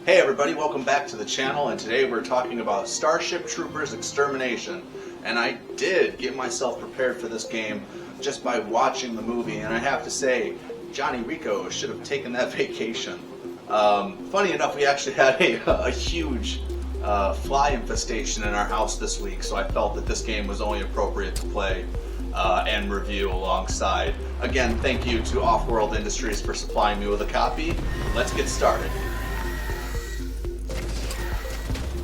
Hey everybody, welcome back to the channel, and today we're talking about Starship Troopers Extermination. And I did get myself prepared for this game just by watching the movie, and I have to say, Johnny Rico should have taken that vacation. Funny enough, we actually had a huge fly infestation in our house this week, so I felt that this game was only appropriate to play and review alongside. Again, thank you to Off-World Industries for supplying me with a copy. Let's get started.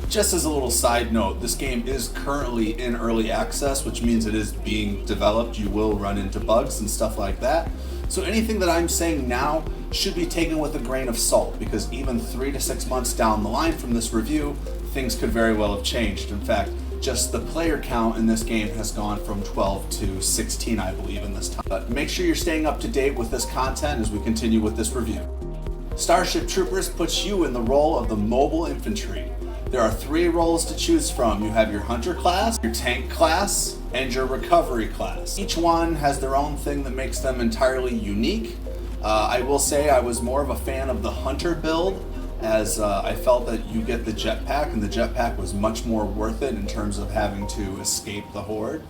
Just as a little side note, this game is currently in early access, which means it is being developed. You will run into bugs and stuff like that. So anything that I'm saying now should be taken with a grain of salt, because even 3 to 6 months down the line from this review, things could very well have changed. In fact, just the player count in this game has gone from 12 to 16, I believe, in this time. But make sure you're staying up to date with this content as we continue with this review. Starship Troopers puts you in the role of the Mobile Infantry. There are 3 roles to choose from. You have your Hunter class, your Tank class, and your Recovery class. Each one has their own thing that makes them entirely unique. I will say I was more of a fan of the Hunter build, as I felt that you get the jetpack, and the jetpack was much more worth it in terms of having to escape the horde.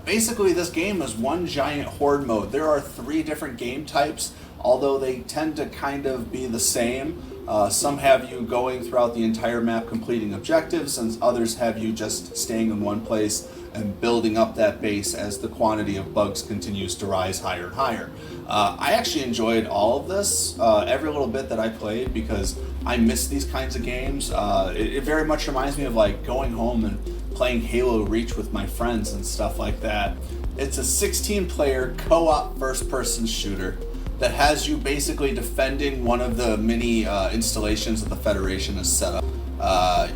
Basically, this game is one giant horde mode. There are 3 different game types, although they tend to kind of be the same. Some have you going throughout the entire map completing objectives, and others have you just staying in one place and building up that base as the quantity of bugs continues to rise higher and higher. I actually enjoyed all of this, every little bit that I played, because I miss these kinds of games. It very much reminds me of like going home and playing Halo Reach with my friends and stuff like that. It's a 16-player co-op first-person shooter that has you basically defending one of the many installations that the Federation has set up.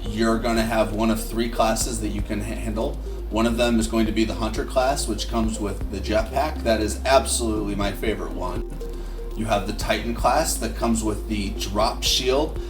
You're going to have one of 3 classes that you can handle. One of them is going to be the Hunter class, which comes with the jetpack. That is absolutely my favorite one. You have the Titan class that comes with the drop shield.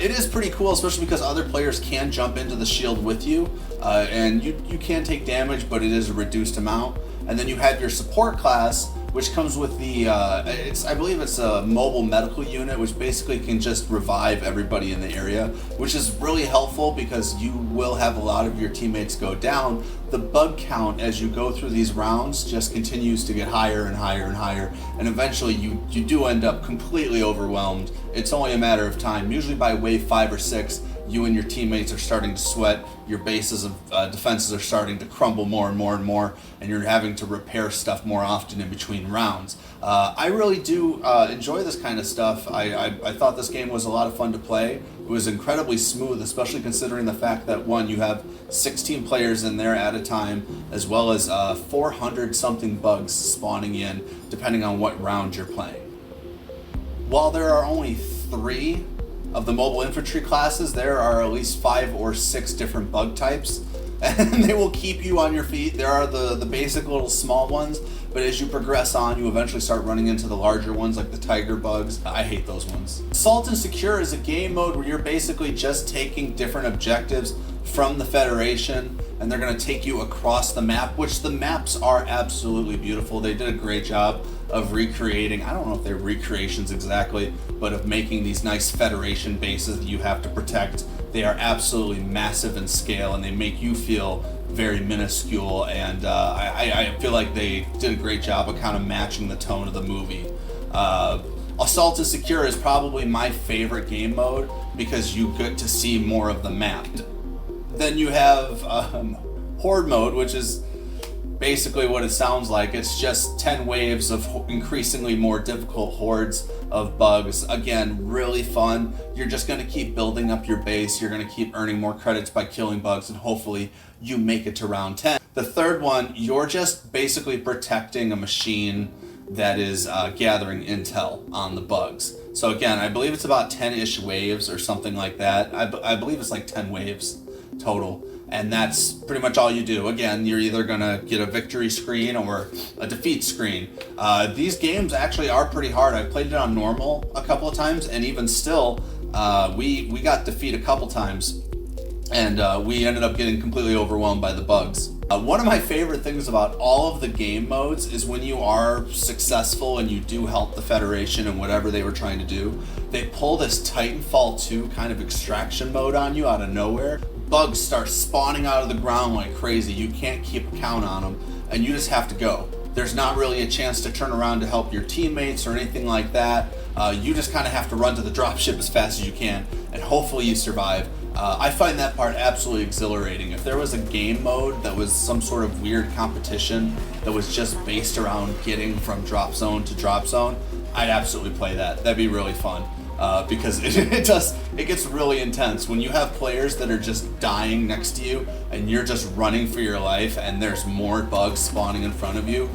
It is pretty cool, especially because other players can jump into the shield with you, and you can take damage, but it is a reduced amount. And then you have your support class, which comes with the, I believe it's a mobile medical unit, which basically can just revive everybody in the area, which is really helpful because you will have a lot of your teammates go down. The bug count as you go through these rounds just continues to get higher and higher and higher, and eventually you do end up completely overwhelmed. It's only a matter of time. Usually by wave 5 or 6, you and your teammates are starting to sweat, your bases of defenses are starting to crumble more and more and more, and you're having to repair stuff more often in between rounds. I really do enjoy this kind of stuff. I thought this game was a lot of fun to play. It was incredibly smooth, especially considering the fact that, one, you have 16 players in there at a time, as well as 400 something bugs spawning in, depending on what round you're playing. While there are only 3 of the Mobile Infantry classes, there are at least 5 or 6 different bug types, and they will keep you on your feet. There are the basic little small ones, but as you progress on, you eventually start running into the larger ones, like the tiger bugs. I hate those ones. Assault and Secure is a game mode where you're basically just taking different objectives from the Federation, and they're going to take you across the map, which the maps are absolutely beautiful. They did a great job of recreating, I don't know if they're recreations exactly, but of making these nice Federation bases that you have to protect. They are absolutely massive in scale, and they make you feel very minuscule, and I feel like they did a great job of kind of matching the tone of the movie. Assault and Secure is probably my favorite game mode because you get to see more of the map. Then you have Horde mode, which is basically what it sounds like. It's just 10 waves of increasingly more difficult hordes of bugs. Again, really fun. You're just going to keep building up your base. You're going to keep earning more credits by killing bugs, and hopefully you make it to round 10. The third one, you're just basically protecting a machine that is gathering intel on the bugs. So again, I believe it's about 10-ish waves or something like that. I believe it's like 10 waves total. And that's pretty much all you do. Again, you're either going to get a victory screen or a defeat screen. These games actually are pretty hard. I played it on normal a couple of times, and even still, we got defeat a couple times, and we ended up getting completely overwhelmed by the bugs. One of my favorite things about all of the game modes is when you are successful and you do help the Federation and whatever they were trying to do, they pull this Titanfall 2 kind of extraction mode on you out of nowhere. Bugs start spawning out of the ground like crazy. You can't keep a count on them, and you just have to go. There's not really a chance to turn around to help your teammates or anything like that. You just kind of have to run to the dropship as fast as you can, and hopefully you survive. I find that part absolutely exhilarating. If there was a game mode that was some sort of weird competition that was just based around getting from drop zone to drop zone, I'd absolutely play that. That'd be really fun. Because it gets really intense when you have players that are just dying next to you and you're just running for your life and there's more bugs spawning in front of you.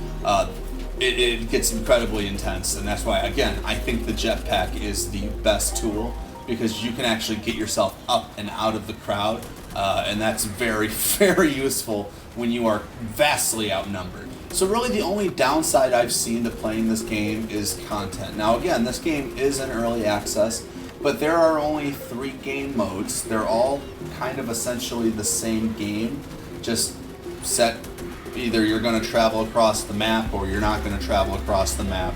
It gets incredibly intense, and that's why, again, I think the jetpack is the best tool, because you can actually get yourself up and out of the crowd, and that's very, very useful when you are vastly outnumbered. So really the only downside I've seen to playing this game is content. Now again, this game is in early access, but there are only 3 game modes. They're all kind of essentially the same game, just set either you're going to travel across the map or you're not going to travel across the map,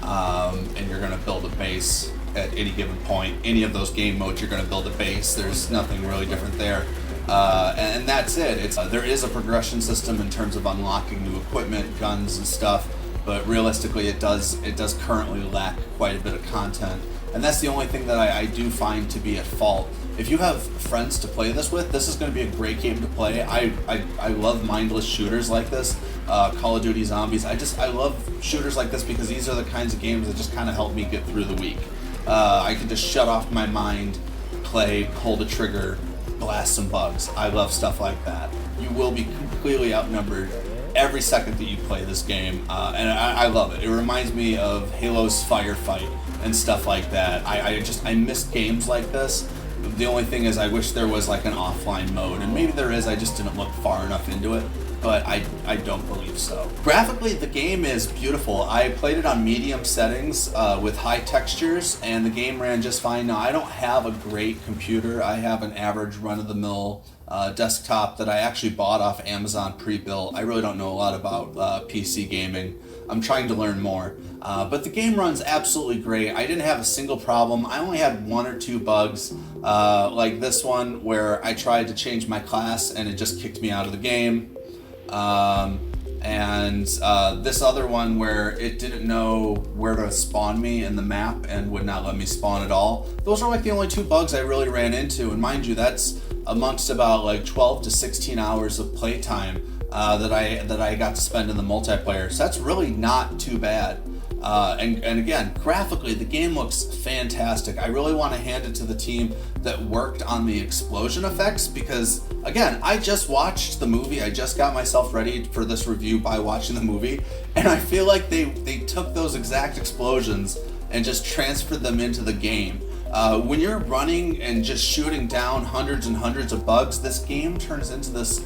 and you're going to build a base at any given point. Any of those game modes you're going to build a base. There's nothing really different there. And that's it. There is a progression system in terms of unlocking new equipment, guns and stuff, but realistically it does currently lack quite a bit of content. And that's the only thing that I do find to be at fault. If you have friends to play this with, this is going to be a great game to play. I love mindless shooters like this, Call of Duty Zombies. I love shooters like this because these are the kinds of games that just kind of help me get through the week. I can just shut off my mind, play, pull the trigger, blast some bugs. I love stuff like that. You will be completely outnumbered every second that you play this game, and I love it. It reminds me of Halo's Firefight and stuff like that. I miss games like this. The only thing is I wish there was like an offline mode, and maybe there is, I just didn't look far enough into it, but I don't believe so. Graphically, the game is beautiful. I played it on medium settings with high textures, and the game ran just fine. Now, I don't have a great computer. I have an average run-of-the-mill desktop that I actually bought off Amazon pre-built. I really don't know a lot about PC gaming. I'm trying to learn more. But the game runs absolutely great. I didn't have a single problem. I only had 1 or 2 bugs, like this one where I tried to change my class and it just kicked me out of the game. And this other one where it didn't know where to spawn me in the map and would not let me spawn at all. Those are like the only 2 bugs I really ran into, and mind you, that's amongst about like 12 to 16 hours of playtime that I got to spend in the multiplayer. So that's really not too bad. And again, graphically, the game looks fantastic. I really want to hand it to the team that worked on the explosion effects, because again, I just watched the movie. I just got myself ready for this review by watching the movie, and I feel like they took those exact explosions and just transferred them into the game. When you're running and just shooting down hundreds and hundreds of bugs, this game turns into this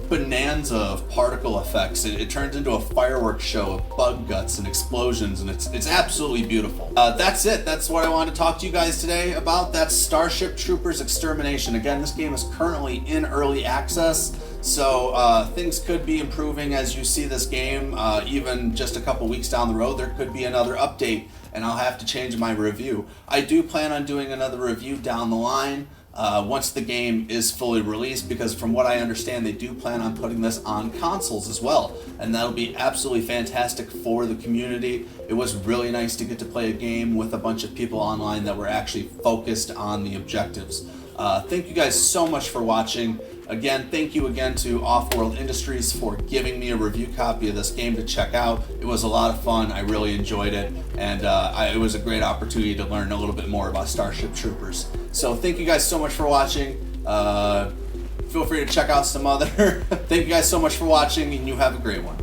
bonanza of particle effects. It turns into a fireworks show of bug guts and explosions, and it's absolutely beautiful. That's it. That's what I wanted to talk to you guys today about. That's Starship Troopers Extermination. Again, this game is currently in early access, so things could be improving as you see this game. Even just a couple weeks down the road, there could be another update, and I'll have to change my review. I do plan on doing another review down the line once the game is fully released, because from what I understand, they do plan on putting this on consoles as well, and that'll be absolutely fantastic for the community. It was really nice to get to play a game with a bunch of people online that were actually focused on the objectives. Thank you guys so much for watching. Again, thank you again to Offworld Industries for giving me a review copy of this game to check out. It was a lot of fun. I really enjoyed it, and it was a great opportunity to learn a little bit more about Starship Troopers. So thank you guys so much for watching. Feel free to check out some other. Thank you guys so much for watching, and you have a great one.